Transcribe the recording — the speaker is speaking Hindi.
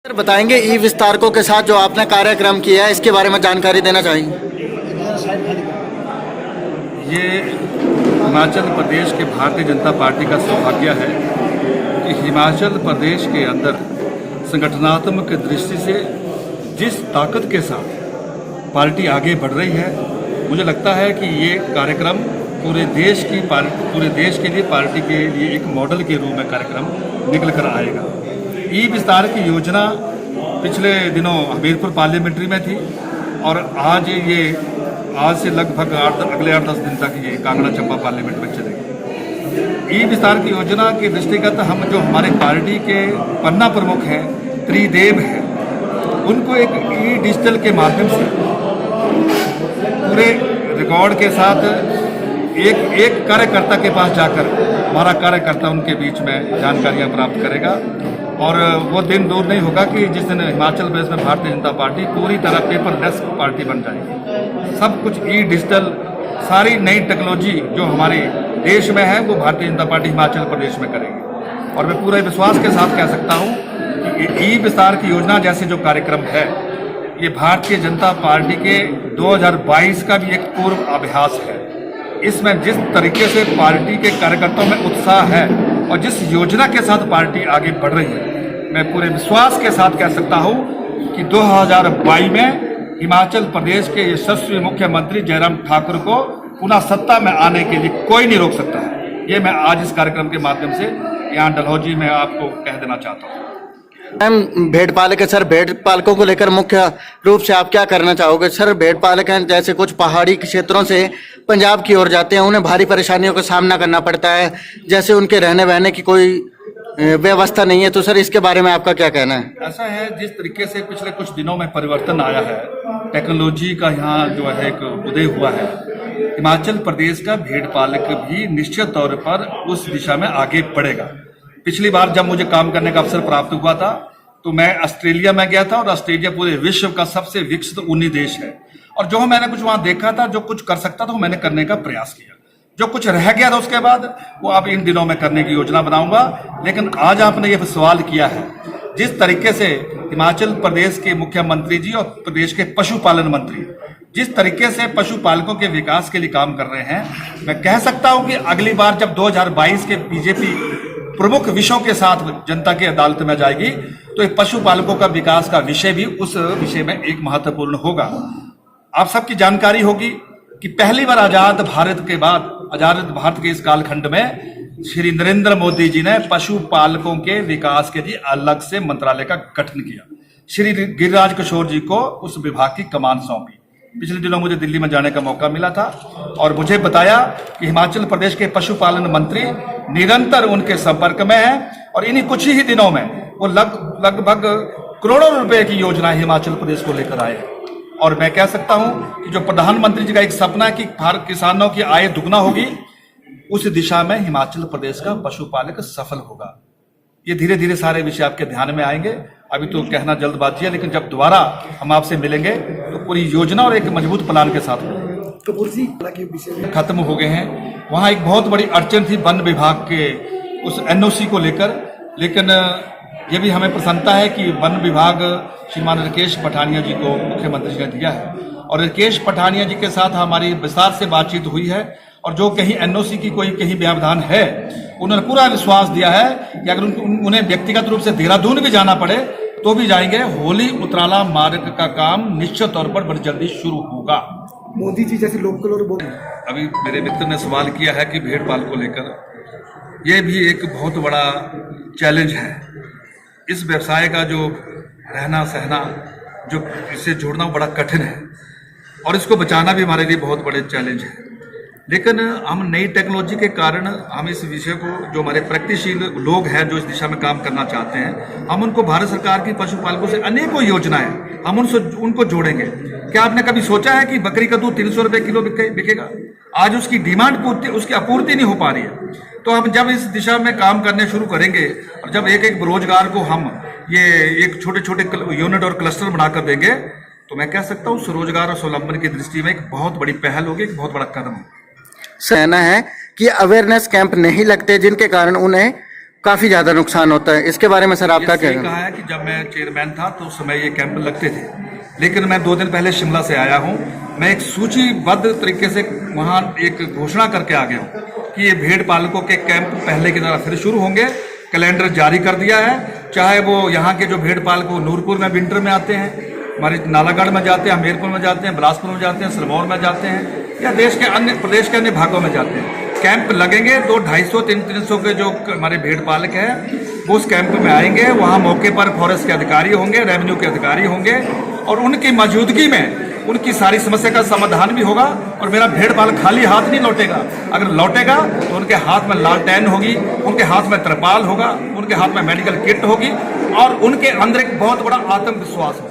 सर बताएंगे ई विस्तारकों के साथ जो आपने कार्यक्रम किया है इसके बारे में जानकारी देना चाहेंगे। ये हिमाचल प्रदेश के भारतीय जनता पार्टी का सौभाग्य है कि हिमाचल प्रदेश के अंदर संगठनात्मक दृष्टि से जिस ताकत के साथ पार्टी आगे बढ़ रही है, मुझे लगता है कि ये कार्यक्रम पूरे देश के लिए पार्टी के लिए एक मॉडल के रूप में कार्यक्रम निकल कर आएगा। ई विस्तार की योजना पिछले दिनों हमीरपुर पार्लियामेंट्री में थी और आज से लगभग अगले 8-10 दिन तक ये कांगड़ा चंबा पार्लियामेंट में चलेगी। ई विस्तार की योजना के दृष्टिगत हम जो हमारे पार्टी के पन्ना प्रमुख हैं, त्रिदेव हैं, उनको एक ई डिजिटल के माध्यम से पूरे रिकॉर्ड के साथ एक कार्यकर्ता के पास जाकर हमारा कार्यकर्ता उनके बीच में जानकारियां प्राप्त करेगा और वो दिन दूर नहीं होगा कि जिस दिन हिमाचल प्रदेश में भारतीय जनता पार्टी पूरी तरह पेपरलेस पार्टी बन जाएगी। सब कुछ ई डिजिटल, सारी नई टेक्नोलॉजी जो हमारे देश में है वो भारतीय जनता पार्टी हिमाचल प्रदेश में करेगी। और मैं पूरे विश्वास के साथ कह सकता हूँ कि ई विस्तार की योजना जैसे जो कार्यक्रम है, ये भारतीय जनता पार्टी के 2022 का भी एक पूर्व अभ्यास है। इसमें जिस तरीके से पार्टी के कार्यकर्ताओं में उत्साह है और जिस योजना के साथ पार्टी आगे बढ़ रही है, मैं पूरे विश्वास के साथ कह सकता हूं कि 2022 में हिमाचल प्रदेश के यशस्वी मुख्यमंत्री जयराम ठाकुर को पुनः सत्ता में आने के लिए कोई नहीं रोक सकता है। ये मैं आज इस कार्यक्रम के माध्यम से यहाँ डलहौजी में आपको कह देना चाहता हूँ। मैम, भेड़ पालक है सर, भेड़ पालकों को लेकर मुख्य रूप से आप क्या करना चाहोगे? सर भेड़ पालक हैं, जैसे कुछ पहाड़ी क्षेत्रों से पंजाब की ओर जाते हैं, उन्हें भारी परेशानियों का सामना करना पड़ता है, जैसे उनके रहने बहने की कोई व्यवस्था नहीं है, तो सर इसके बारे में आपका क्या कहना है? ऐसा है, जिस तरीके से पिछले कुछ दिनों में परिवर्तन आया है, टेक्नोलॉजी का यहाँ जो है एक उदय हुआ है, हिमाचल प्रदेश का भेड़ पालक भी निश्चित तौर पर उस दिशा में आगे बढ़ेगा। पिछली बार जब मुझे काम करने का अवसर प्राप्त हुआ था तो मैं ऑस्ट्रेलिया में गया था और ऑस्ट्रेलिया पूरे विश्व का सबसे विकसित ऊनी देश है और जो मैंने कुछ वहां देखा था, जो कुछ कर सकता था वो मैंने करने का प्रयास किया। जो कुछ रह गया था उसके बाद वो अब इन दिनों में करने की योजना बनाऊंगा। लेकिन आज आपने ये सवाल किया है, जिस तरीके से हिमाचल प्रदेश के मुख्यमंत्री जी और प्रदेश के पशुपालन मंत्री जिस तरीके से पशुपालकों के विकास के लिए काम कर रहे हैं, मैं कह सकता हूं कि अगली बार जब 2022 के बीजेपी प्रमुख विषयों के साथ जनता की अदालत में जाएगी तो पशुपालकों का विकास का विषय भी उस विषय में एक महत्वपूर्ण होगा। आप सबकी जानकारी होगी कि पहली बार आजाद भारत के इस कालखंड में श्री नरेंद्र मोदी जी ने पशुपालकों के विकास के लिए अलग से मंत्रालय का गठन किया। श्री गिरिराज किशोर जी को उस विभाग की कमान सौंपी। पिछले दिनों मुझे दिल्ली में जाने का मौका मिला था और मुझे बताया कि हिमाचल प्रदेश के पशुपालन मंत्री निरंतर उनके संपर्क में है और इन्हीं कुछ ही दिनों में वो लगभग करोड़ों रुपए की योजना हिमाचल प्रदेश को लेकर आए। और मैं कह सकता हूं कि जो प्रधानमंत्री जी का एक सपना है कि भारत किसानों की आय दुगना होगी, उस दिशा में हिमाचल प्रदेश का पशुपालक सफल होगा। ये धीरे धीरे सारे विषय आपके ध्यान में आएंगे। अभी तो कहना जल्दबाजी है, लेकिन जब दोबारा हम आपसे मिलेंगे तो पूरी योजना और एक मजबूत प्लान के साथ मिलेंगे। खत्म हो गए हैं, वहां एक बहुत बड़ी अड़चन थी वन विभाग के उस एनओसी को लेकर, लेकिन ये भी हमें प्रसन्नता है कि वन विभाग श्रीमान राकेश पठानिया जी को मुख्यमंत्री जी ने दिया है और राकेश पठानिया जी के साथ हमारी विस्तार से बातचीत हुई है और जो कहीं एनओसी की कोई कहीं व्यवधान है, उन्होंने पूरा विश्वास दिया है कि अगर उन्हें व्यक्तिगत रूप से देहरादून भी जाना पड़े तो भी जाएंगे। होली उतराला मार्ग का काम निश्चित तौर पर बड़ी जल्दी शुरू होगा। मोदी जी जैसे लोकल और अभी मेरे मित्र ने सवाल किया है कि भेड़ पाल को लेकर, यह भी एक बहुत बड़ा चैलेंज है। इस व्यवसाय का जो रहना सहना, जो इससे जोड़ना बड़ा कठिन है और इसको बचाना भी हमारे लिए बहुत बड़े चैलेंज है। लेकिन हम नई टेक्नोलॉजी के कारण हम इस विषय को, जो हमारे प्रगतिशील लोग हैं जो इस दिशा में काम करना चाहते हैं, हम उनको भारत सरकार की पशुपालकों से अनेकों योजनाएं हम उनको जोड़ेंगे। क्या आपने कभी सोचा है कि बकरी का दूध 300 रुपए किलो बिकेगा? आज उसकी डिमांड उसकी आपूर्ति नहीं हो पा रही है। तो हम जब इस दिशा में काम करने शुरू करेंगे और जब एक एक रोजगार को हम ये एक छोटे छोटे यूनिट और क्लस्टर बनाकर देंगे, तो मैं कह सकता हूँ स्वरोजगार और स्वावलंबन की दृष्टि में एक बहुत बड़ी पहल होगी, एक बहुत बड़ा कदम होगा। कहना है कि अवेयरनेस कैंप नहीं लगते जिनके कारण उन्हें काफी ज्यादा नुकसान होता है, इसके बारे में सर आप क्या ये सही कहेंगे? कहा है कि जब मैं चेयरमैन था तो उस समय ये कैंप लगते थे, लेकिन मैं 2 दिन पहले शिमला से आया हूँ। मैं एक सूचीबद्ध तरीके से वहाँ एक घोषणा करके आ गया हूँ कि ये भेड़ पालकों के कैंप पहले की तरह फिर शुरू होंगे। कैलेंडर जारी कर दिया है, चाहे वो यहाँ के जो भेड़ पालक वो नूरपुर में विंटर में आते हैं, हमारे नालागढ़ में जाते हैं, हमीरपुर में जाते हैं, बिलासपुर में जाते हैं, सिरमौर में जाते हैं, या देश के अन्य प्रदेश के अन्य भागों में जाते हैं। कैंप लगेंगे, 200-250-300 के जो हमारे भेड़ पालक हैं वो उस कैंप में आएंगे। वहाँ मौके पर फॉरेस्ट के अधिकारी होंगे, रेवेन्यू के अधिकारी होंगे, और उनकी मौजूदगी में उनकी सारी समस्या का समाधान भी होगा। और मेरा भेड़ पालक खाली हाथ नहीं लौटेगा, अगर लौटेगा तो उनके हाथ में लालटेन होगी, उनके हाथ में तिरपाल होगा, उनके हाथ में मेडिकल किट होगी, और उनके अंदर एक बहुत बड़ा आत्मविश्वास होगा।